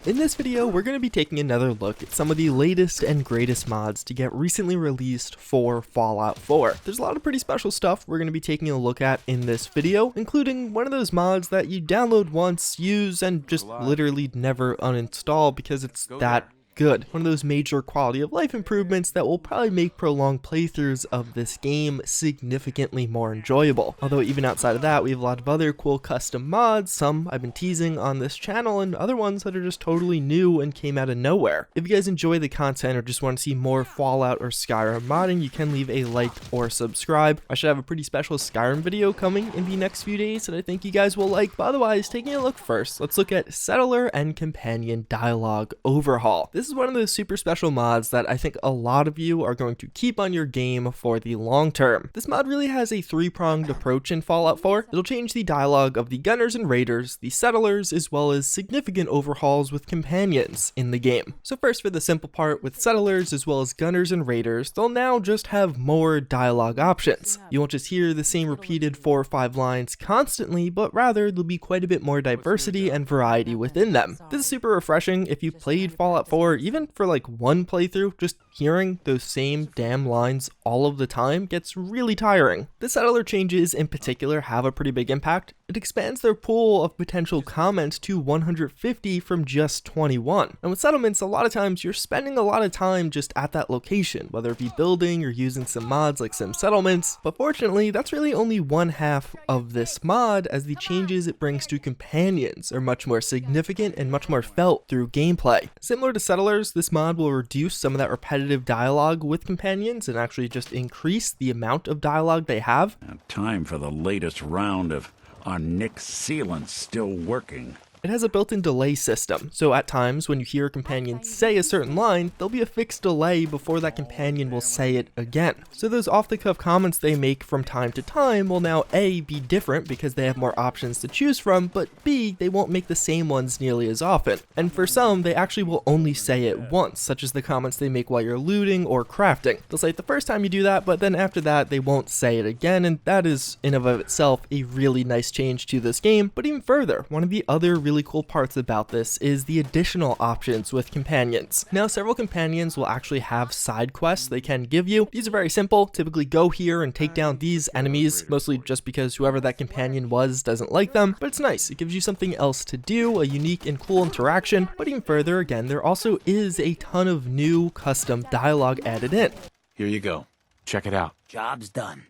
In this video, we're going to be taking another look at some of the latest and greatest mods to get recently released for Fallout 4. There's a lot of pretty special stuff we're going to be taking a look at in this video, including one of those mods that you download once, use, and just literally never uninstall because it's that good. One of those major quality of life improvements that will probably make prolonged playthroughs of this game significantly more enjoyable. Although even outside of that, we have a lot of other cool custom mods, some I've been teasing on this channel, and other ones that are just totally new and came out of nowhere. If you guys enjoy the content or just want to see more Fallout or Skyrim modding, you can leave a like or subscribe. I should have a pretty special Skyrim video coming in the next few days that I think you guys will like, but otherwise, taking a look first, let's look at Settler and Companion Dialogue Overhaul. This is one of those super special mods that I think a lot of you are going to keep on your game for the long term. This mod really has a three-pronged approach in Fallout 4. It'll change the dialogue of the Gunners and Raiders, the Settlers, as well as significant overhauls with companions in the game. So first, for the simple part, with Settlers as well as Gunners and Raiders, they'll now just have more dialogue options. You won't just hear the same repeated 4 or 5 lines constantly, but rather there'll be quite a bit more diversity and variety within them. This is super refreshing if you played Fallout 4 even for like one playthrough. Just hearing those same damn lines all of the time gets really tiring. The Settler changes in particular have a pretty big impact. It expands their pool of potential comments to 150 from just 21. And with settlements, a lot of times you're spending a lot of time just at that location, whether it be building or using some mods like Sim Settlements. But fortunately, that's really only one half of this mod, as the changes it brings to companions are much more significant and much more felt through gameplay. Similar to Settlers, this mod will reduce some of that repetitive dialogue with companions and actually just increase the amount of dialogue they have. Now, time for the latest round of our Nick sealant still working. It has a built-in delay system, so at times when you hear a companion say a certain line, there'll be a fixed delay before that companion will say it again. So those off-the-cuff comments they make from time to time will now A, be different because they have more options to choose from, but B, they won't make the same ones nearly as often. And for some, they actually will only say it once, such as the comments they make while you're looting or crafting. They'll say it the first time you do that, but then after that, they won't say it again, and that is in and of itself a really nice change to this game. But even further, one of the other really cool parts about this is the additional options with companions. Now, several companions will actually have side quests they can give you. These are very simple. Typically go here and take down these enemies, mostly just because whoever that companion was doesn't like them, but it's nice. It gives you something else to do, a unique and cool interaction. But even further, again, there also is a ton of new custom dialogue added in. Here you go. Check it out. Job's done.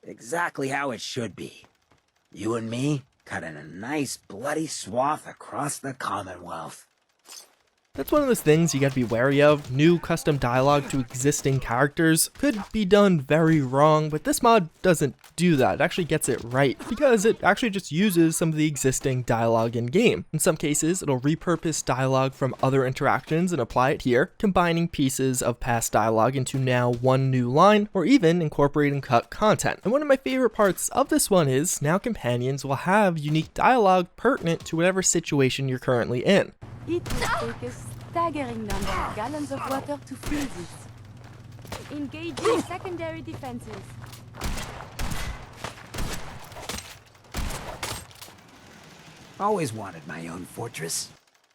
Exactly how it should be. You and me, cutting a nice bloody swath across the Commonwealth. That's one of those things you gotta be wary of. New custom dialogue to existing characters could be done very wrong, but this mod doesn't do that. It actually gets it right, because it actually just uses some of the existing dialogue in game. In some cases, it'll repurpose dialogue from other interactions and apply it here, combining pieces of past dialogue into now one new line, or even incorporating cut content. And one of my favorite parts of this one is now companions will have unique dialogue pertinent to whatever situation you're currently in. It will take a staggering number of gallons of water to fill this. Engaging secondary defenses. Always wanted my own fortress.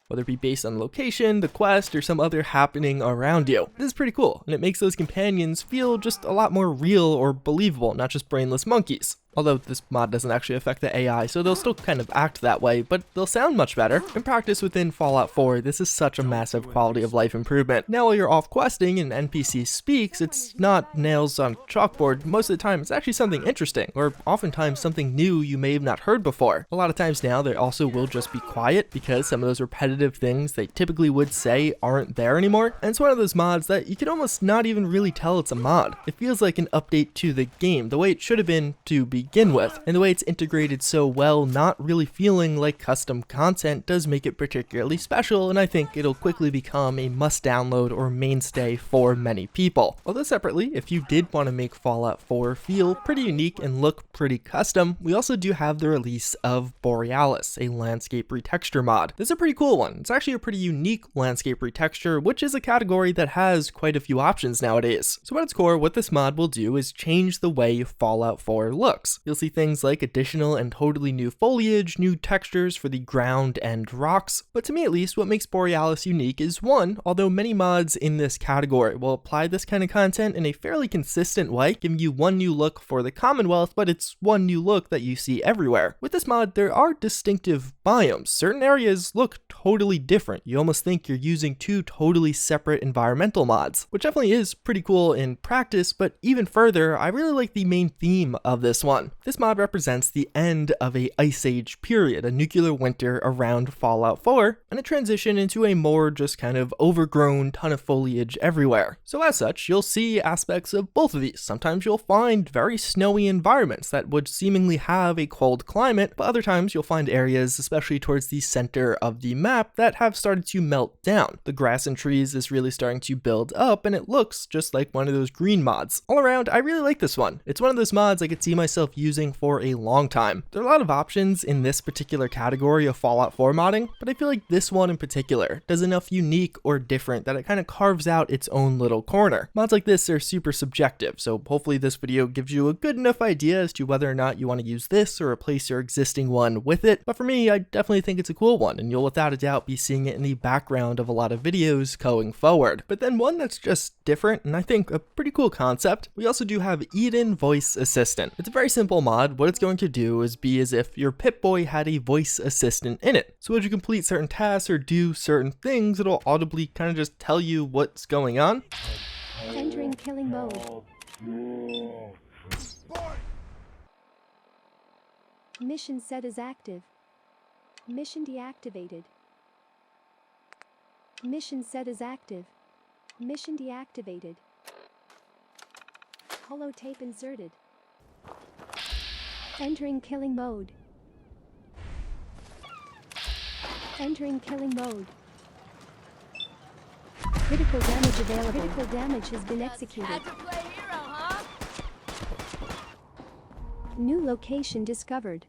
Whether it be based on location, the quest, or some other happening around you. This is pretty cool, and it makes those companions feel just a lot more real or believable, not just brainless monkeys. Although this mod doesn't actually affect the AI, so they'll still kind of act that way, but they'll sound much better. In practice within Fallout 4, this is such a massive quality of life improvement. Now while you're off questing and an NPC speaks, it's not nails on chalkboard. Most of the time, it's actually something interesting, or oftentimes something new you may have not heard before. A lot of times now, they also will just be quiet, because some of those repetitive things they typically would say aren't there anymore. And it's one of those mods that you can almost not even really tell it's a mod. It feels like an update to the game, the way it should have been to begin with, and the way it's integrated so well, not really feeling like custom content, does make it particularly special, and I think it'll quickly become a must download or mainstay for many people. Although separately, if you did want to make Fallout 4 feel pretty unique and look pretty custom, we also do have the release of Borealis, a landscape retexture mod. This is a pretty cool one. It's actually a pretty unique landscape retexture, which is a category that has quite a few options nowadays. So at its core, what this mod will do is change the way Fallout 4 looks. looks. You'll see things like additional and totally new foliage, new textures for the ground and rocks, but to me at least, what makes Borealis unique is one, although many mods in this category will apply this kind of content in a fairly consistent way, giving you one new look for the Commonwealth, but it's one new look that you see everywhere. With this mod, there are distinctive biomes. Certain areas look totally different. You almost think you're using two totally separate environmental mods, which definitely is pretty cool in practice, but even further, I really like the main theme of this one. This mod represents the end of a ice age period, a nuclear winter around Fallout 4, and a transition into a more just kind of overgrown ton of foliage everywhere. So as such, you'll see aspects of both of these. Sometimes you'll find very snowy environments that would seemingly have a cold climate, but other times you'll find areas, especially towards the center of the map, that have started to melt down. The grass and trees is really starting to build up, and it looks just like one of those green mods. All around, I really like this one. It's one of those mods I could see myself using for a long time. There are a lot of options in this particular category of Fallout 4 modding, but I feel like this one in particular does enough unique or different that it kind of carves out its own little corner. Mods like this are super subjective, so hopefully this video gives you a good enough idea as to whether or not you want to use this or replace your existing one with it. But for me, I definitely think it's a cool one, and you'll without a doubt be seeing it in the background of a lot of videos going forward. But then one that's just different, and I think a pretty cool concept, we also do have Eden Voice Assistant. It's a very simple mod. What it's going to do is be as if your Pip-Boy had a voice assistant in it. So as you complete certain tasks or do certain things, it'll audibly kind of just tell you what's going on. Entering killing mode. Mission set is active. Mission deactivated. Mission set is active. Mission deactivated. Holotape inserted. Entering killing mode. Entering killing mode. Critical damage available. Critical damage has been executed. New location discovered.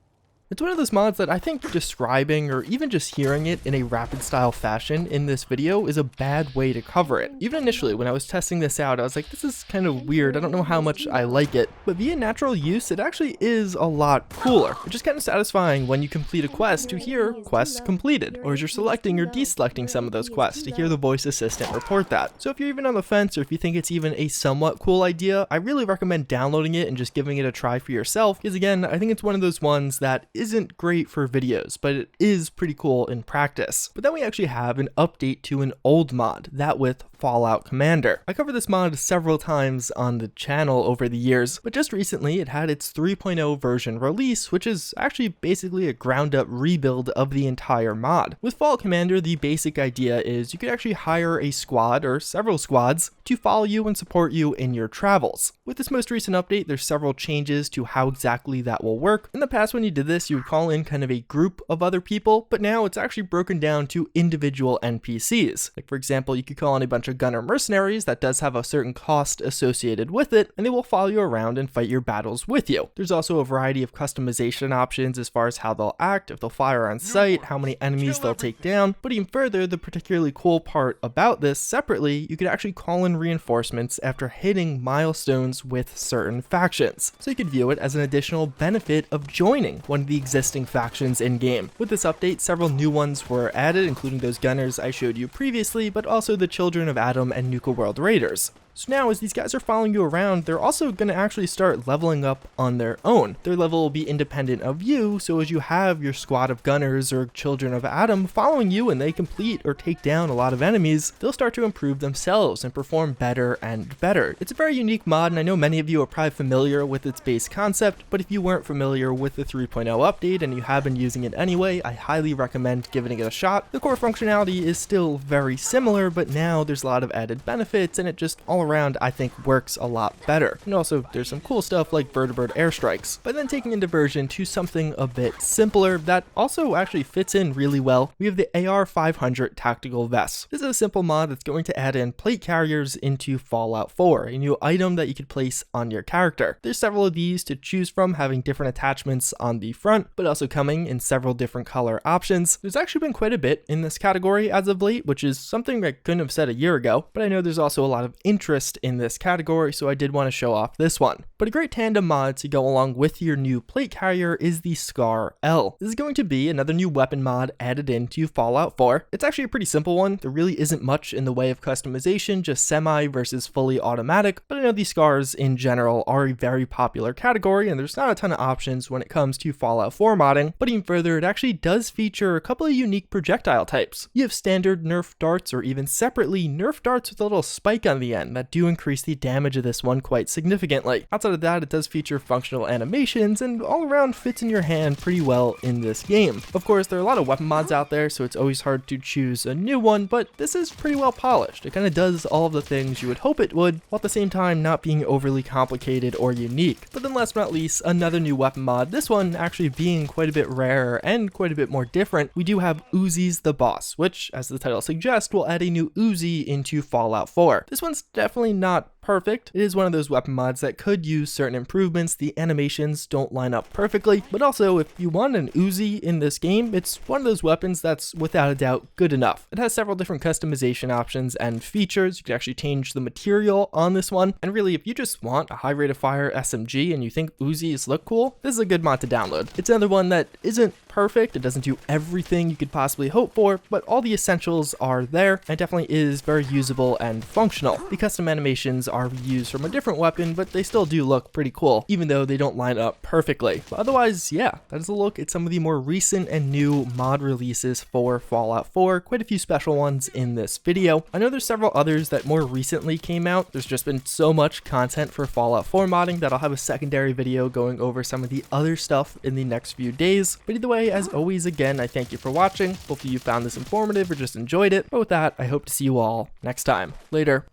It's one of those mods that I think describing or even just hearing it in a rapid style fashion in this video is a bad way to cover it. Even initially when I was testing this out, I was like, this is kind of weird. I don't know how much I like it. But via natural use, it actually is a lot cooler. It's just kind of satisfying when you complete a quest to hear quests completed, or as you're selecting or deselecting some of those quests to hear the voice assistant report that. So if you're even on the fence or if you think it's even a somewhat cool idea, I really recommend downloading it and just giving it a try for yourself, because again, I think it's one of those ones that isn't great for videos, but it is pretty cool in practice. But then we actually have an update to an old mod, that with Fallout Commander. I covered this mod several times on the channel over the years, but just recently it had its 3.0 version release, which is actually basically a ground up rebuild of the entire mod. With Fallout Commander, the basic idea is you could actually hire a squad or several squads to follow you and support you in your travels. With this most recent update, there's several changes to how exactly that will work. In the past, when you did this, you would call in kind of a group of other people, but now it's actually broken down to individual NPCs. Like for example, you could call in a bunch of gunner mercenaries that does have a certain cost associated with it, and they will follow you around and fight your battles with you. There's also a variety of customization options as far as how they'll act, if they'll fire on sight, how many enemies they'll take down, but even further, the particularly cool part about this, separately, you could actually call in reinforcements after hitting milestones with certain factions. So you could view it as an additional benefit of joining one of the existing factions in-game. With this update, several new ones were added, including those gunners I showed you previously, but also the Children of Adam and Nuka World Raiders. So now as these guys are following you around, they're also going to actually start leveling up on their own. Their level will be independent of you, so as you have your squad of gunners or Children of Adam following you and they complete or take down a lot of enemies, they'll start to improve themselves and perform better and better. It's a very unique mod, and I know many of you are probably familiar with its base concept, but if you weren't familiar with the 3.0 update and you have been using it anyway, I highly recommend giving it a shot. The core functionality is still very similar, but now there's a lot of added benefits and it just all around I think works a lot better. And also there's some cool stuff like vertibird airstrikes. But then taking a diversion to something a bit simpler that also actually fits in really well, we have the AR500 Tactical vest. This is a simple mod that's going to add in plate carriers into Fallout 4, a new item that you could place on your character. There's several of these to choose from, having different attachments on the front, but also coming in several different color options. There's actually been quite a bit in this category as of late, which is something I couldn't have said a year ago, but I know there's also a lot of interest interest in this category, so I did want to show off this one. But a great tandem mod to go along with your new plate carrier is the Scarl. This is going to be another new weapon mod added into Fallout 4. It's actually a pretty simple one. There really isn't much in the way of customization, just semi versus fully automatic, but I know these scars in general are a very popular category and there's not a ton of options when it comes to Fallout 4 modding, but even further, it actually does feature a couple of unique projectile types. You have standard nerf darts or even separately nerf darts with a little spike on the end that do increase the damage of this one quite significantly. Outside of that, it does feature functional animations and all around fits in your hand pretty well in this game. Of course, there are a lot of weapon mods out there, so it's always hard to choose a new one, but this is pretty well polished. It kind of does all of the things you would hope it would, while at the same time not being overly complicated or unique. But then last but not least, another new weapon mod, this one actually being quite a bit rarer and quite a bit more different. We do have Boosies the Boss, which, as the title suggests, will add a new Uzi into Fallout 4. This one's definitely not perfect. It is one of those weapon mods that could use certain improvements. The animations don't line up perfectly, but also if you want an Uzi in this game, it's one of those weapons that's without a doubt good enough. It has several different customization options and features. You can actually change the material on this one, and really if you just want a high rate of fire SMG and you think Uzis look cool, this is a good mod to download. It's another one that isn't perfect. It doesn't do everything you could possibly hope for, but all the essentials are there and definitely is very usable and functional. The custom animations are used from a different weapon, but they still do look pretty cool, even though they don't line up perfectly. But otherwise, yeah, that is a look at some of the more recent and new mod releases for Fallout 4. Quite a few special ones in this video. I know there's several others that more recently came out. There's just been so much content for Fallout 4 modding that I'll have a secondary video going over some of the other stuff in the next few days. But either way, as always, again, I thank you for watching. Hopefully you found this informative or just enjoyed it. But with that, I hope to see you all next time. Later.